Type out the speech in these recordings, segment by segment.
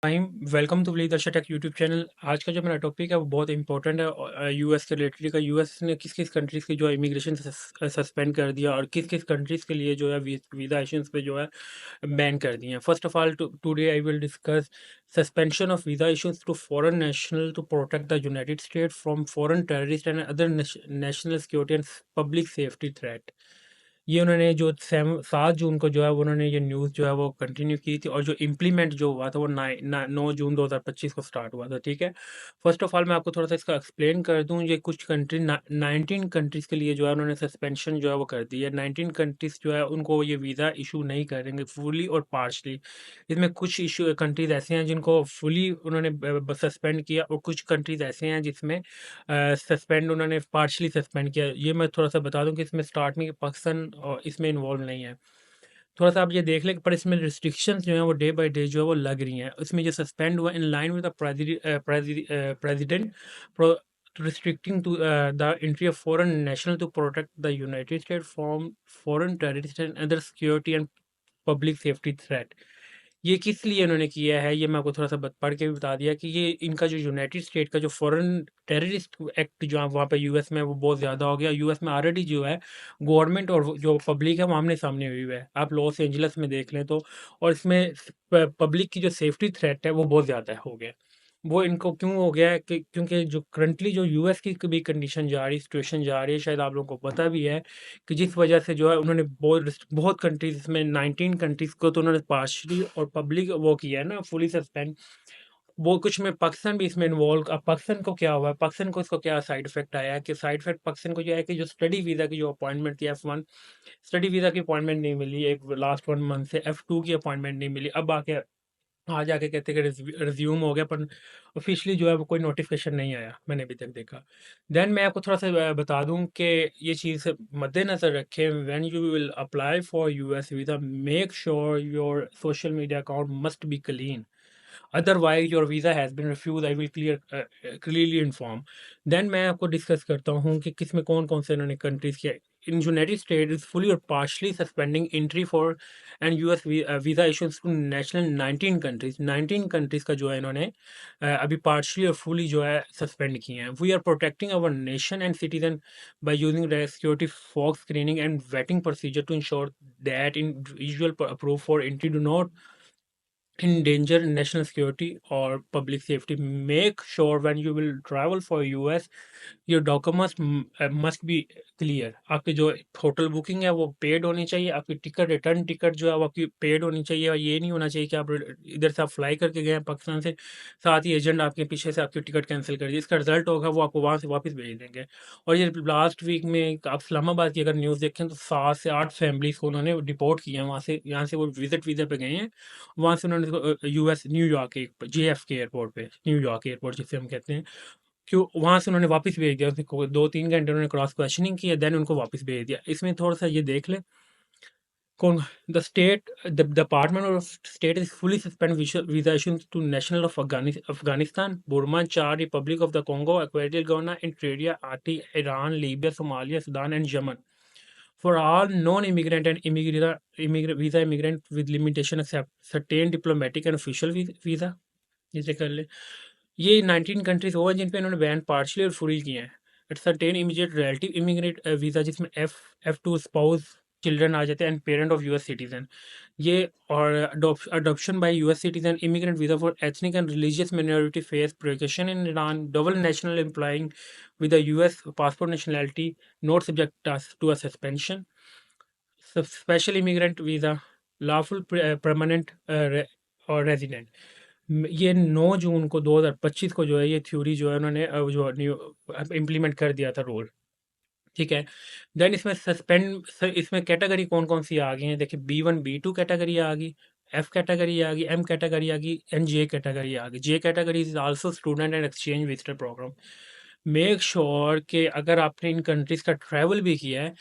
Time welcome to विलीन दर्शक take YouTube channel. आज का जो मेरा टॉपिक है वो बहुत इंपॉर्टेंट है यूएस के रिलेटेड का। यूएस ने किस किस कंट्रीज़ की जो है इमिग्रेशन सस्पेंड कर दिया और किस किस कंट्रीज़ के लिए जो है वीज़ा इशूज़ पे जो है बैन कर दिए हैं। First of all today I will discuss suspension of visa issues to foreign national to protect the United State from foreign terrorist and other national security and public safety threat. ये उन्होंने जो 7 जून को जो है उन्होंने ये न्यूज़ जो है वो कंटिन्यू की थी और जो इम्प्लीमेंट जो हुआ था वो 9 जून 2025 को स्टार्ट हुआ था। ठीक है, फर्स्ट ऑफ ऑल मैं आपको थोड़ा सा इसका एक्सप्लेन कर दूं। ये कुछ कंट्री 19 कंट्रीज़ के लिए जो है उन्होंने सस्पेंशन जो है वो कर दी है। 19 कंट्रीज़ जो है उनको ये वीज़ा इशू नहीं करेंगे फुली और पार्शली। इसमें कुछ इशू कंट्रीज़ ऐसे हैं जिनको फुली उन्होंने सस्पेंड किया और कुछ कंट्रीज़ ऐसे हैं जिसमें सस्पेंड उन्होंने पार्शली सस्पेंड किया। ये मैं थोड़ा सा बता दूं कि इसमें स्टार्ट में पाकिस्तान और इसमें इन्वॉल्व नहीं है। थोड़ा सा आप ये देख लें, पर इसमें रिस्ट्रिक्शंस जो है वो डे बाय डे जो है वो लग रही हैं। इसमें जो सस्पेंड हुआ in line with the president restricting to the entry of foreign national to protect the United States from foreign terrorist and other security and public safety threat। ये किस लिए इन्होंने किया है ये मैं आपको थोड़ा सा पढ़ के भी बता दिया कि ये इनका जो यूनाइटेड स्टेट का जो फॉरेन टेररिस्ट एक्ट जो वहाँ पे यूएस में वो बहुत ज़्यादा हो गया। यूएस में ऑलरेडी जो है गवर्नमेंट और जो पब्लिक है वो आमने सामने हुई है। आप लॉस एंजल्स में देख लें तो, और इसमें पब्लिक की जो सेफ्टी थ्रेट है वो बहुत ज़्यादा हो गया। वो इनको क्यों हो गया है कि क्योंकि जो करंटली जो यूएस की भी कंडीशन जा रही सिचुएशन जा रही है, शायद आप लोगों को पता भी है कि जिस वजह से जो है उन्होंने बहुत कंट्रीज में 19 कंट्रीज को तो उन्होंने पार्शली और पब्लिक वो किया है ना फुली सस्पेंड। वो कुछ में पाकिस्तान भी इसमें इन्वॉल्व। अब पाकिस्तान को क्या हुआ है, पाकिस्तान को इसको क्या साइड इफेक्ट आया है कि साइड इफेक्ट पाकिस्तान को जो है कि जो स्टडी वीज़ा की जो अपॉइंटमेंट थी F1 स्टडी वीज़ा की अपॉइंटमेंट नहीं मिली एक लास्ट 1 मंथ से। F2 की अपॉइंटमेंट नहीं मिली। अब आके आज आके कहते हैं कि रिज्यूम हो गया, पर ऑफिशियली जो है वो कोई नोटिफिकेशन नहीं आया, मैंने अभी तक देखा। देन मैं आपको थोड़ा सा बता दूं कि ये चीज़ मद्देनज़र रखें। When you will apply for US visa, make sure your social media account must be clean, otherwise your visa has been refuse, I will clearly inform. Then मैं आपको डिस्कस करता हूँ कि किस में कौन कौन से इन्होंने कंट्रीज़ किया। In United State is fully और partially suspending entry for and US visa issues to national 19 countries. 19 countries का जो है इन्होंने अभी पार्शली और फुली जो है सस्पेंड किए हैं। We are protecting our nation and citizen by using security fog screening and vetting procedure to ensure that individual approved for entry do not endanger national security or public safety. Make sure when you will travel for US, your documents must be clear. आपकी जो hotel booking है वो paid होनी चाहिए, आपकी ticket return ticket जो है वो आपकी पेड होनी चाहिए। और ये नहीं होना चाहिए कि आप इधर से आप फ्लाई करके गए हैं पाकिस्तान से, साथ ही एजेंट आपके पीछे से आपकी टिकट कैंसिल कर दी। इसका रिजल्ट होगा वो आपको वहाँ से वापस भेज देंगे। और ये लास्ट वीक में आप इस्लामाबाद की अगर न्यूज़ देखें तो 7 से 8 फैमिलीज को उन्होंने डिपोर्ट किया है वहाँ से। यहाँ से वो विजिट वीज़ा पे गए हैं, वहाँ से उन्होंने यूएस न्यूयॉर्क JFK एयरपोर्ट पे, न्यूयॉर्क एयरपोर्ट जिसे हम कहते हैं, क्यों वहाँ से उन्होंने वापस भेज दिया। उसको 2-3 घंटे उन्होंने क्रॉस क्वेश्चनिंग किया, देन उनको वापस भेज दिया। इसमें थोड़ा सा ये देख ले कौन the department of state is fully suspend visa issues to national of Afghanistan, Burma, Chad republic of the Congo, Equatorial Guinea, Eritrea, Haiti, Iran, Libya, Somalia, Sudan and Yemen. For all non-immigrant and visa immigrant with limitation accept certain diplomatic and official visa। जैसे कर ले, ये 19 countries वो हैं जिन पे इन्होंने ban partially और fully किए हैं। It's certain immediate relative immigrate visa जिसमें F2 स्पाउस चिल्ड्रन आ जाते हैं and parent of US citizen. ये और adoption bye US citizen, immigrant visa for ethnic and religious minority face protection in Iran, double national employing with a US passport nationality not subject us to a suspension, special immigrant visa, lawful permanent और resident. ये 9 जून को 2025 को जो है ये theory जो है उन्होंने जो न्यू इम्प्लीमेंट कर दिया था रूल। ठीक है, देन इसमें इसमें कैटेगरी कौन कौन सी आ गई हैं देखिए। B1 B2 कैटेगरी आ गई, F कैटेगरी आ गई, M कैटेगरी आ गई एंड J कैटेगरी आ गई। J category is also student and exchange visitor program. Make sure कि अगर आपने इन कंट्रीज का ट्रैवल भी किया है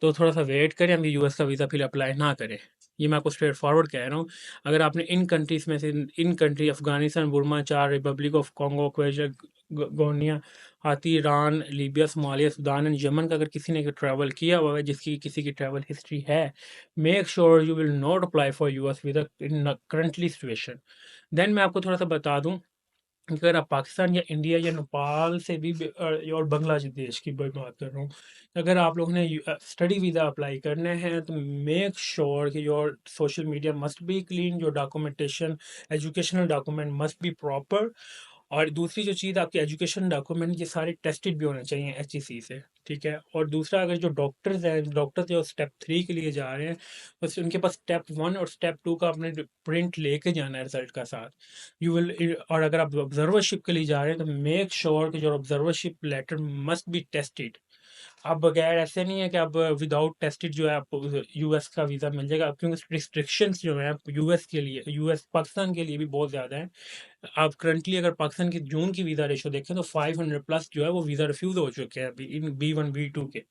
तो थोड़ा सा वेट करें, अभी यूएस का वीज़ा फिर अप्लाई ना करें। ये मैं आपको स्ट्रेट फॉरवर्ड कह रहा हूँ। अगर आपने इन कंट्रीज में से in country Afghanistan, Burma, Chad republic of Congo, गोनिया, हाथी, Iran, Libya, Somalia, Sudan and Yemen का अगर किसी ने ट्रैवल किया हुआ है, जिसकी किसी की ट्रैवल हिस्ट्री है, make sure you will not apply for US visa in currently situation. Then मैं आपको थोड़ा-सा बता दूँ, अगर आप पाकिस्तान या इंडिया या नेपाल से भी और बांग्लादेश की भी बात कर रहा हूँ, अगर आप लोगों ने स्टडी वीज़ा अप्लाई करने हैं तो मेक श्योर कि your social media must be clean, your documentation, educational document must be proper. और दूसरी जो चीज़, आपके एजुकेशन डॉक्यूमेंट ये सारे टेस्टेड भी होने चाहिए एचईसी से, ठीक है। और दूसरा, अगर जो डॉक्टर्स हैं, डॉक्टर जो स्टेप 3 के लिए जा रहे हैं, बस उनके पास स्टेप 1 और स्टेप 2 का अपने प्रिंट लेके जाना है रिजल्ट का साथ। यू विल, और अगर आप ऑब्जर्वरशिप के लिए जा रहे हैं तो मेक श्योर कि जो observership letter must be tested. आप बगैर, ऐसे नहीं है कि आप विदाउट टेस्टेड जो है आपको यूएस का वीज़ा मिल जाएगा, क्योंकि रिस्ट्रिक्शंस जो है यूएस के लिए, यूएस पाकिस्तान के लिए भी बहुत ज़्यादा है। आप करंटली अगर पाकिस्तान की जून की वीज़ा रेशो देखें तो 500 प्लस जो है वो वीज़ा रिफ्यूज़ हो चुके हैं अभी इन B1 B2 के।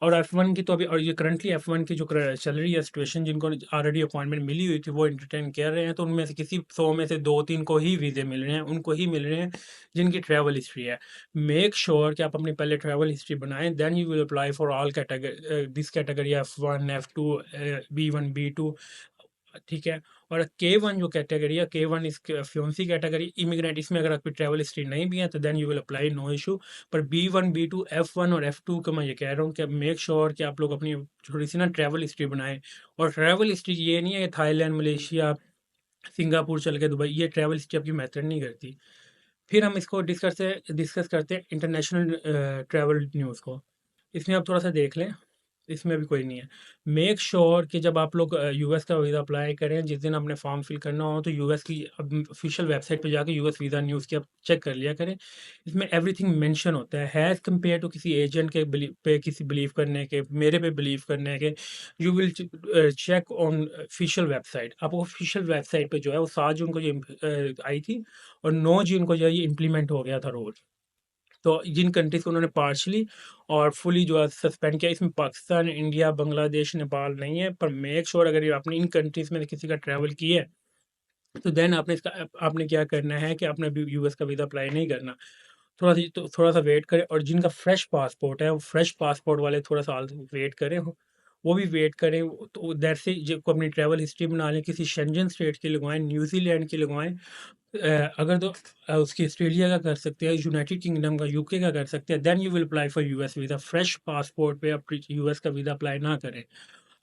और F1 की तो अभी, और ये करंटली F1 की जो चल रही है सिचुएशन, जिनको ऑलरेडी अपॉइंटमेंट मिली हुई थी वो एंटरटेन कर रहे हैं, तो उनमें से किसी 100 में से 2-3 को ही वीज़े मिल रहे हैं, उनको ही मिल रहे हैं जिनकी ट्रैवल हिस्ट्री है। मेक श्योर कि आप अपनी पहले ट्रैवल हिस्ट्री बनाएं, then you will apply for all category, this category F1 F2 B1 B2, ठीक है। और K1 जो कैटेगरी है, K1 इस फ्योंसी कैटेगरी इमिग्रेंट, इसमें अगर आपकी ट्रैवल हिस्ट्री नहीं भी है तो then you will apply, no issue. पर B1 B2 F1 और F2 का मैं ये कह रहा हूँ कि मेक श्योर कि आप लोग अपनी थोड़ी सी ना ट्रैवल हिस्ट्री बनाएं। और ट्रैवल हिस्ट्री ये नहीं है कि थाईलैंड, मलेशिया, सिंगापुर चल के दुबई, ये ट्रैवल हिस्ट्री आपकी मैटर नहीं करती। फिर हम इसको डिस्कस करते हैं इंटरनेशनल ट्रैवल न्यूज़ को। इसमें आप थोड़ा सा देख लें, इसमें भी कोई नहीं है। मेक श्योर कि जब आप लोग यूएस का वीज़ा अप्लाई करें, जिस दिन आपने फॉर्म फिल करना हो, तो यूएस की ऑफिशियल वेबसाइट पे जाके यूएस वीज़ा न्यूज़ की आप चेक कर लिया करें। इसमें एवरीथिंग मेंशन होता है, हैज़ कंपेयर टू किसी एजेंट के पे किसी बिलीव करने के, मेरे पे बिलीव करने के। You will check on official website. आपको ऑफिशियल वेबसाइट पे जो है वो 7 जून को ये आई थी, और 9 जून को जो है ये इम्प्लीमेंट हो गया था रूल। तो जिन कंट्रीज़ को उन्होंने पार्शली और फुली जो है सस्पेंड किया, इसमें पाकिस्तान, इंडिया, बांग्लादेश, नेपाल नहीं है। पर मेक श्योर अगर ये आपने इन कंट्रीज़ में से किसी का ट्रैवल किया है, तो देन आपने इसका आपने क्या करना है कि आपने अभी यूएस का वीज़ा अप्लाई नहीं करना। थोड़ा सा वेट करें, और जिनका फ्रेश पासपोर्ट है, वो फ्रेश पासपोर्ट वाले थोड़ा सा वेट करें, वो भी वेट करें। तो दैट से जो अपनी ट्रैवल हिस्ट्री बना लें, किसी शेंजन स्टेट की लगवाएं, न्यूजीलैंड की लगवाएं। अगर तो उसकी ऑस्ट्रेलिया का कर सकते हैं, यूनाइटेड किंगडम का, यूके का कर सकते हैं, then you will apply for US visa. Fresh passport पे आप यूएस का वीज़ा अप्लाई ना करें।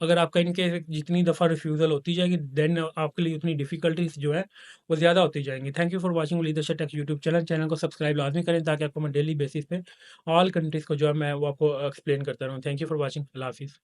अगर आपका इनके जितनी दफ़ा रिफ्यूज़ल होती जाएगी, देन आपके लिए उतनी डिफ़िकल्टीज़ जो है वो ज़्यादा होती जाएंगी। Thank you for watching leadership tech YouTube channel को सब्सक्राइब लाजमी करें, ताकि आपको मैं डेली बेसिस पे ऑल कंट्रीज़ को जो है मैं वो आपको एक्सप्लेन करता रहूँ। Thank you for watching. अल्लाह हाफिज़।